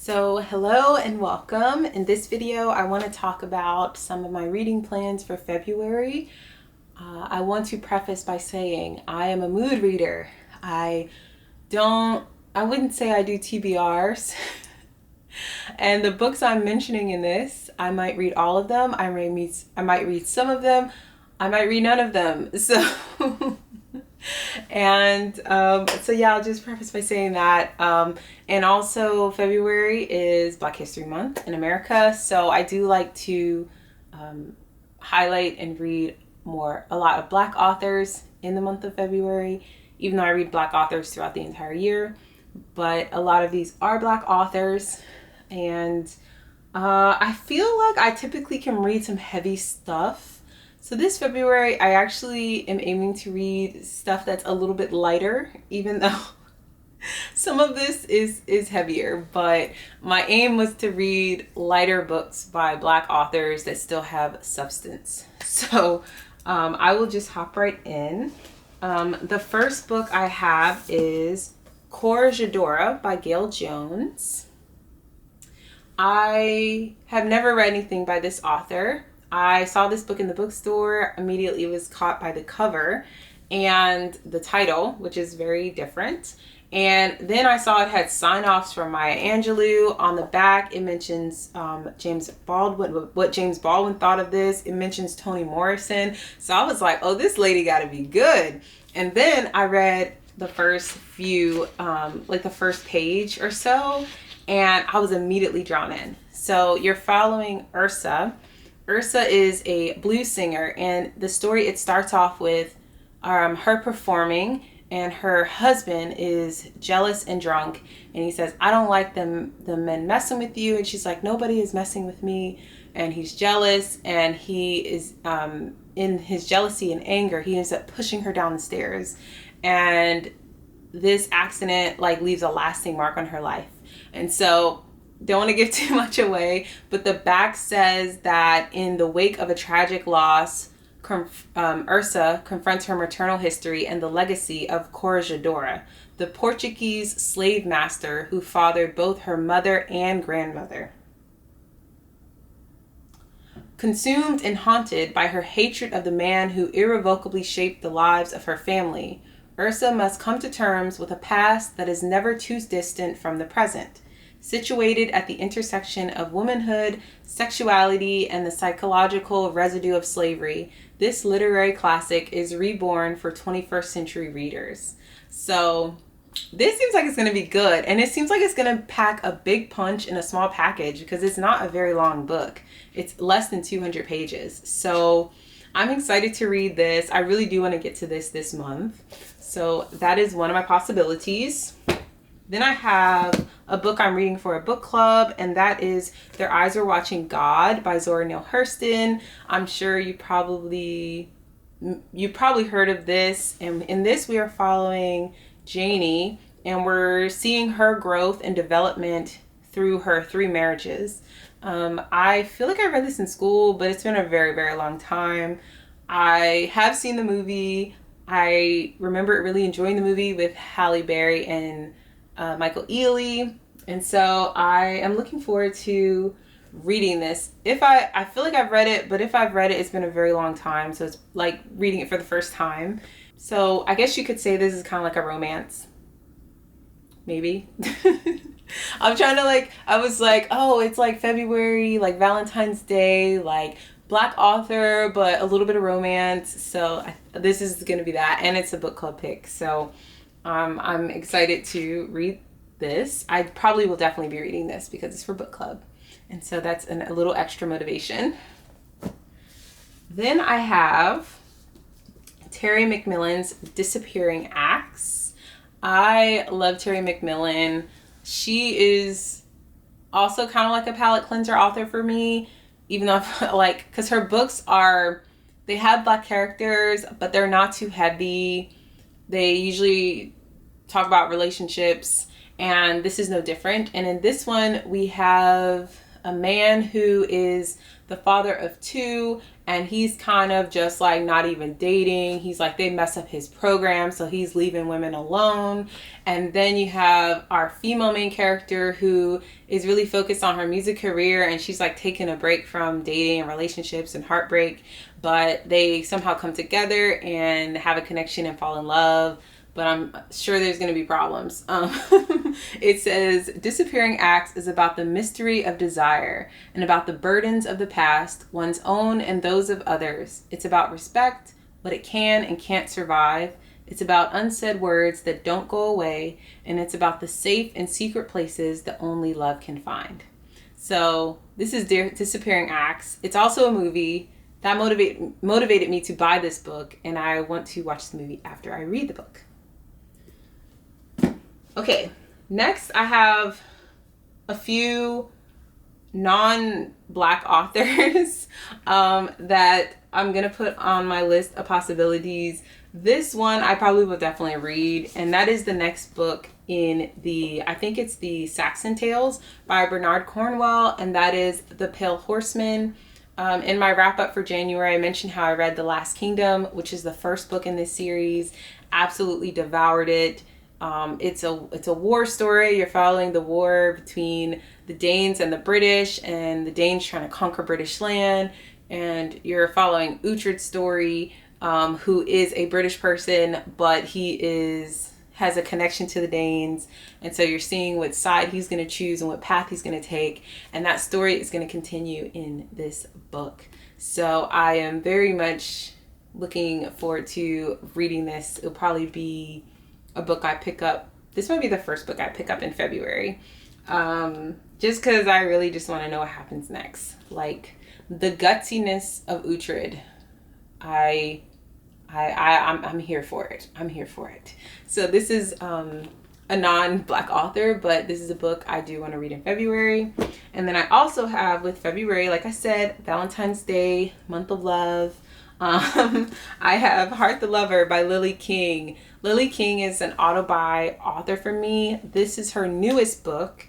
So hello and welcome. In this video, I want to talk about some of my reading plans for February. I want to preface by saying I am a mood reader. I wouldn't say I do TBRs. And the books I'm mentioning in this, I might read all of them. I might read some of them. I might read none of them. So so yeah, I'll just preface by saying that. And also February is Black History Month in America. So I do like to highlight and read a lot of Black authors in the month of February, even though I read Black authors throughout the entire year. But a lot of these are Black authors. And I feel like I typically can read some heavy stuff. So this February, I actually am aiming to read stuff that's a little bit lighter, even though some of this is heavier. But my aim was to read lighter books by Black authors that still have substance. So I will just hop right in. The first book I have is Corregidora by Gayl Jones. I have never read anything by this author. I saw this book in the bookstore, immediately was caught by the cover and the title, which is very different. And then I saw it had sign-offs from Maya Angelou. On the back, it mentions James Baldwin, what James Baldwin thought of this. It mentions Toni Morrison. So I was like, oh, this lady got to be good. And then I read the first few, like the first page or so, and I was immediately drawn in. So you're following Ursa. Ursa is a blues singer, and the story, it starts off with her performing, and her husband is jealous and drunk, and he says, I don't like the men messing with you. And she's like, nobody is messing with me. And he's jealous, and he is in his jealousy and anger, he ends up pushing her down the stairs, and this accident leaves a lasting mark on her life. And so don't want to give too much away, but the back says that in the wake of a tragic loss, Ursa confronts her maternal history and the legacy of Corregidora, the Portuguese slave master who fathered both her mother and grandmother. Consumed and haunted by her hatred of the man who irrevocably shaped the lives of her family, Ursa must come to terms with a past that is never too distant from the present. Situated at the intersection of womanhood, sexuality, and the psychological residue of slavery, this literary classic is reborn for 21st century readers. So this seems like it's going to be good, and it seems like it's going to pack a big punch in a small package because it's not a very long book. It's less than 200 pages. So I'm excited to read this. I really do want to get to this month. So that is one of my possibilities. Then I have a book I'm reading for a book club, and that is Their Eyes Were Watching God by Zora Neale Hurston. I'm sure you probably heard of this. And in this, we are following Janie, and we're seeing her growth and development through her 3 marriages. I feel like I read this in school, but it's been a very, very long time. I have seen the movie. I remember really enjoying the movie with Halle Berry and Michael Ealy, and so I am looking forward to reading this. I feel like I've read it, but if I've read it, it's been a very long time, so it's like reading it for the first time. So I guess you could say this is kind of like a romance, maybe. I'm trying to I was like, oh, it's like February, like Valentine's Day, like Black author, but a little bit of romance. So this is going to be that, and it's a book club pick. So I'm excited to read this. I probably will definitely be reading this because it's for book club. And so that's a little extra motivation. Then I have Terry McMillan's Disappearing Acts. I love Terry McMillan. She is also kind of like a palate cleanser author for me, even though because her books they have Black characters, but they're not too heavy. They usually talk about relationships, and this is no different. And in this one, we have a man who is the father of two, and he's kind of just like not even dating. He's like, they mess up his program, so he's leaving women alone. And then you have our female main character who is really focused on her music career, and she's like taking a break from dating and relationships and heartbreak, but they somehow come together and have a connection and fall in love. But I'm sure there's going to be problems. It says, Disappearing Acts is about the mystery of desire and about the burdens of the past, one's own and those of others. It's about respect, what it can and can't survive. It's about unsaid words that don't go away. And it's about the safe and secret places that only love can find. So this is Disappearing Acts. It's also a movie. That motivated me to buy this book. And I want to watch the movie after I read the book. Okay, next I have a few non-Black authors that I'm going to put on my list of possibilities. This one I probably will definitely read, and that is the next book in I think it's the Saxon Tales by Bernard Cornwell, and that is The Pale Horseman. In my wrap up for January, I mentioned how I read The Last Kingdom, which is the first book in this series. Absolutely devoured it. It's a war story. You're following the war between the Danes and the British, and the Danes trying to conquer British land. And you're following Uhtred's story, who is a British person, but he has a connection to the Danes. And so you're seeing what side he's going to choose and what path he's going to take. And that story is going to continue in this book. So I am very much looking forward to reading this. It'll probably be a book I pick up. This might be the first book I pick up in February. Just because I really just want to know what happens next. Like, the gutsiness of Uhtred. I'm here for it. I'm here for it. So this is a non-Black author, but this is a book I do want to read in February. And then I also have, with February, like I said, Valentine's Day, month of love. I have Heart the Lover by Lily King. Lily King is an auto-buy author for me. This is her newest book,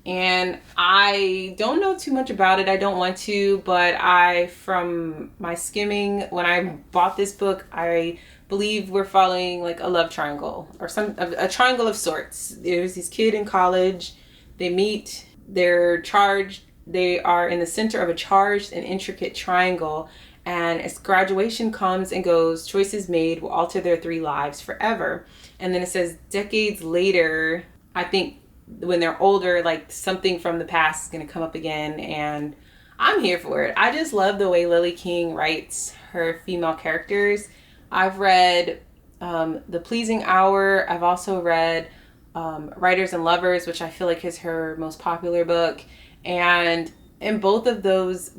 and I don't know too much about it. I don't want to, but from my skimming, when I bought this book, I believe we're following like a love triangle or a triangle of sorts. There's this kid in college. They meet. They're charged. They are in the center of a charged and intricate triangle. And as graduation comes and goes, choices made will alter their three lives forever. And then it says decades later, I think when they're older, like something from the past is going to come up again. And I'm here for it. I just love the way Lily King writes her female characters. I've read The Pleasing Hour. I've also read Writers and Lovers, which I feel like is her most popular book. And in both of those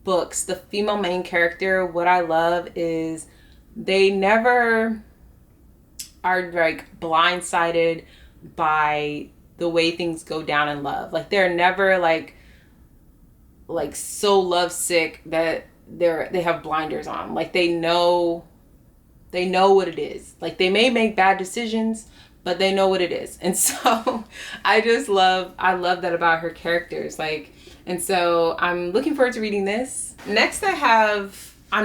books, the female main character, what I love is they never are like blindsided by the way things go down in love. Like, they're never like so lovesick that they have blinders on. Like, they know what it is. Like, they may make bad decisions, but they know what it is. And so I love that about her characters. Like, and so I'm looking forward to reading this. Next I'm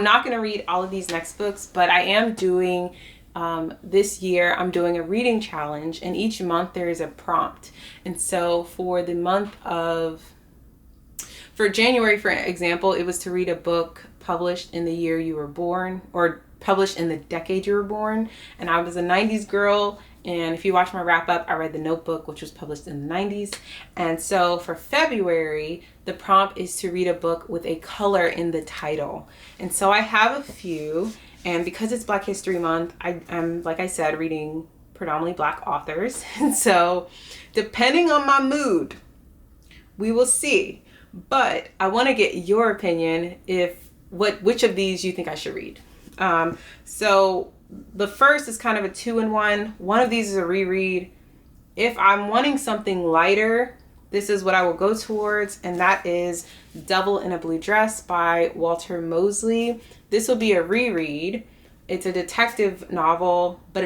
not going to read all of these next books, but I am doing, this year, I'm doing a reading challenge, and each month there is a prompt. And so for January, for example, it was to read a book published in the year you were born, or published in the decade you were born. And I was a 90s girl. And if you watch my wrap up, I read The Notebook, which was published in the 90s. And so for February, the prompt is to read a book with a color in the title. And so I have a few. And because it's Black History Month, I'm, like I said, reading predominantly Black authors. And so depending on my mood, we will see. But I want to get your opinion which of these you think I should read. So the first is kind of a 2-in-1. One of these is a reread. If I'm wanting something lighter, this is what I will go towards, and that is Devil in a Blue Dress by Walter Mosley. This will be a reread. It's a detective novel, but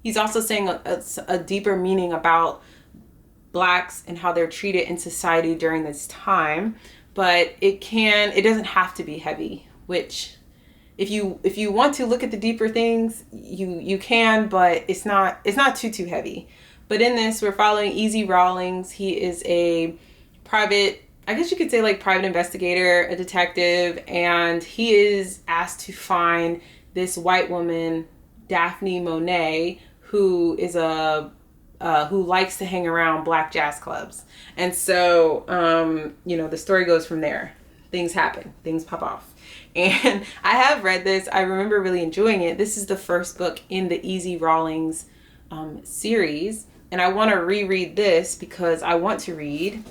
he's also saying a deeper meaning about Blacks and how they're treated in society during this time. But it doesn't have to be heavy, which if you want to look at the deeper things, you can, but it's not too heavy. But in this, we're following Easy Rawlings. He is a private, I guess you could say, like, private investigator, a detective, and he is asked to find this white woman, Daphne Monet, who is who likes to hang around black jazz clubs. And so, the story goes from there. Things happen. Things pop off. And I have read this. I remember really enjoying it. This is the first book in the Easy Rawlings series. And I want to reread this because I want to read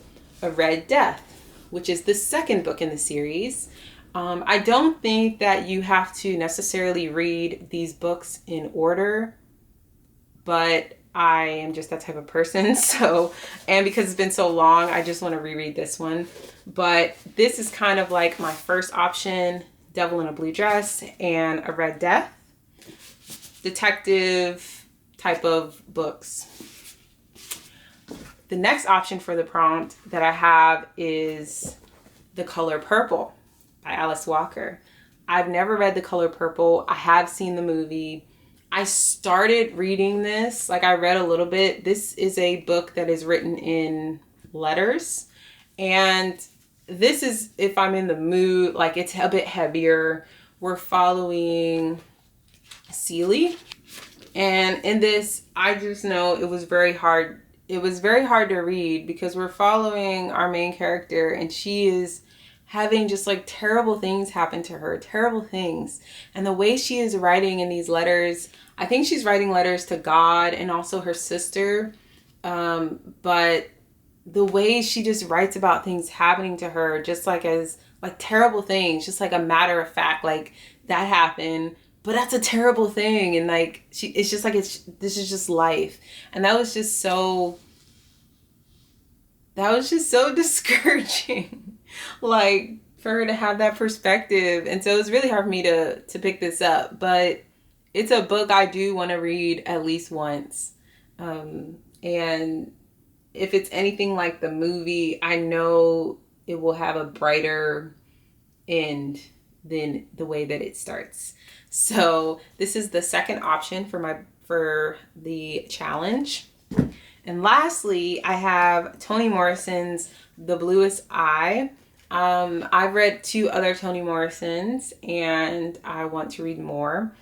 A Red Death, which is the second book in the series. I don't think that you have to necessarily read these books in order, but I am just that type of person. So, and because it's been so long, I just want to reread this one. But this is kind of like my first option: Devil in a Blue Dress and A Red Death. Detective type of books. The next option for the prompt that I have is The Color Purple by Alice Walker. I've never read The Color Purple. I have seen the movie. I started reading this, like I read a little bit. This is a book that is written in letters. And this is, if I'm in the mood, like it's a bit heavier. We're following Celie. And in this, I just know it was very hard. It was very hard to read because we're following our main character and she is having just like terrible things happen to her, terrible things. And the way she is writing in these letters, I think she's writing letters to God and also her sister. But the way she just writes about things happening to her, just like as like terrible things, just like a matter of fact, like that happened, but that's a terrible thing. And like, it's just like, this is just life. And that was just so discouraging. Like, for her to have that perspective. And so it was really hard for me to pick this up, but it's a book I do want to read at least once. And if it's anything like the movie, I know it will have a brighter end than the way that it starts. So this is the second option for the challenge. And lastly, I have Toni Morrison's The Bluest Eye. I've read 2 other Toni Morrisons and I want to read more.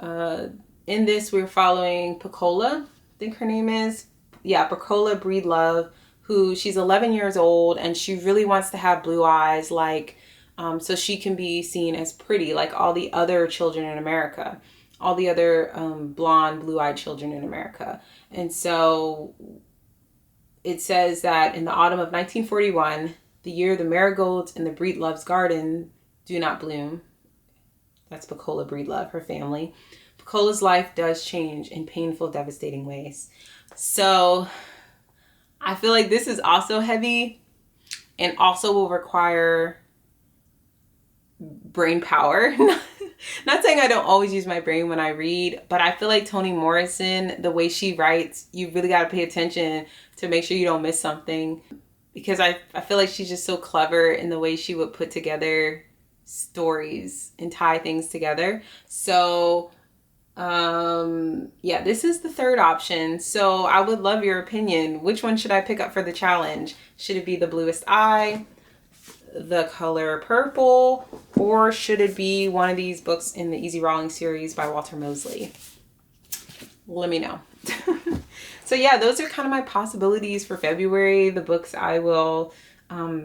In this, we're following Pecola, I think her name is. Yeah, Pecola Breedlove, who she's 11 years old and she really wants to have blue eyes, like, so she can be seen as pretty like all the other children in America, all the other blonde, blue-eyed children in America. And so it says that in the autumn of 1941, the year the marigolds in the Breedlove's garden do not bloom. That's Pecola Breedlove, her family. Pecola's life does change in painful, devastating ways. So I feel like this is also heavy and also will require brain power. Not saying I don't always use my brain when I read, but I feel like Toni Morrison, the way she writes, you really got to pay attention to make sure you don't miss something, because I feel like she's just so clever in the way she would put together stories and tie things together. So yeah, this is the third option. So I would love your opinion. Which one should I pick up for the challenge? Should it be The Bluest Eye, The Color Purple, or should it be one of these books in the Easy Rawlings series by Walter Mosley? Let me know. So yeah, those are kind of my possibilities for February, the books I will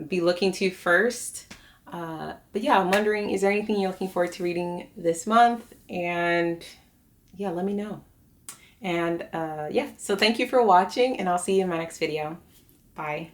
be looking to first. But yeah, I'm wondering, is there anything you're looking forward to reading this month? And yeah, let me know. And yeah, so thank you for watching and I'll see you in my next video. Bye.